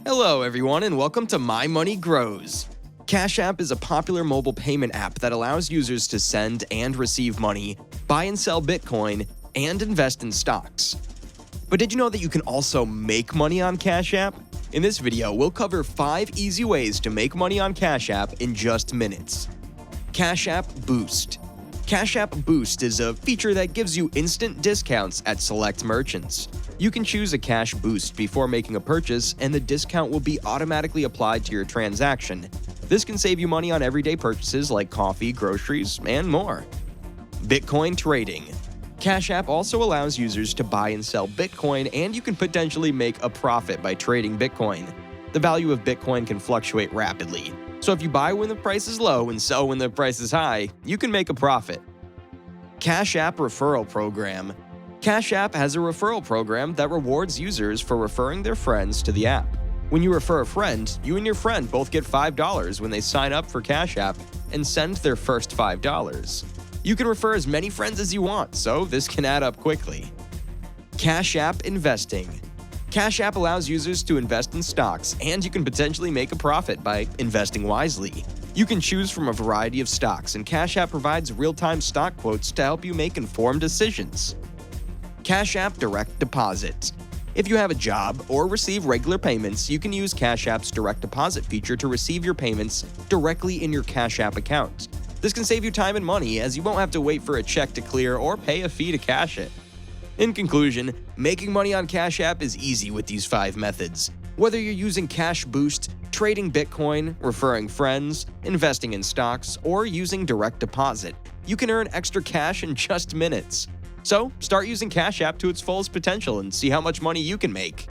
Hello everyone and welcome to My Money Grows. Cash App is a popular mobile payment app that allows users to send and receive money, buy and sell Bitcoin, and invest in stocks. But did you know that you can also make money on Cash App? In this video, we'll cover 5 easy ways to make money on Cash App in just minutes. Cash App Boost. Cash App Boost is a feature that gives you instant discounts at select merchants. You can choose a cash boost before making a purchase, and the discount will be automatically applied to your transaction. This can save you money on everyday purchases like coffee, groceries, and more. Bitcoin trading. Cash App also allows users to buy and sell Bitcoin, and you can potentially make a profit by trading Bitcoin. The value of Bitcoin can fluctuate rapidly, so if you buy when the price is low and sell when the price is high, you can make a profit. Cash App Referral Program. Cash App has a referral program that rewards users for referring their friends to the app. When you refer a friend, you and your friend both get $5 when they sign up for Cash App and send their first $5. You can refer as many friends as you want, so this can add up quickly. Cash App Investing. Cash App allows users to invest in stocks, and you can potentially make a profit by investing wisely. You can choose from a variety of stocks, and Cash App provides real-time stock quotes to help you make informed decisions. Cash App Direct Deposit. If you have a job or receive regular payments, you can use Cash App's direct deposit feature to receive your payments directly in your Cash App account. This can save you time and money, as you won't have to wait for a check to clear or pay a fee to cash it. In conclusion, making money on Cash App is easy with these 5 methods. Whether you're using Cash Boost, trading Bitcoin, referring friends, investing in stocks, or using direct deposit, you can earn extra cash in just minutes. So, start using Cash App to its fullest potential and see how much money you can make.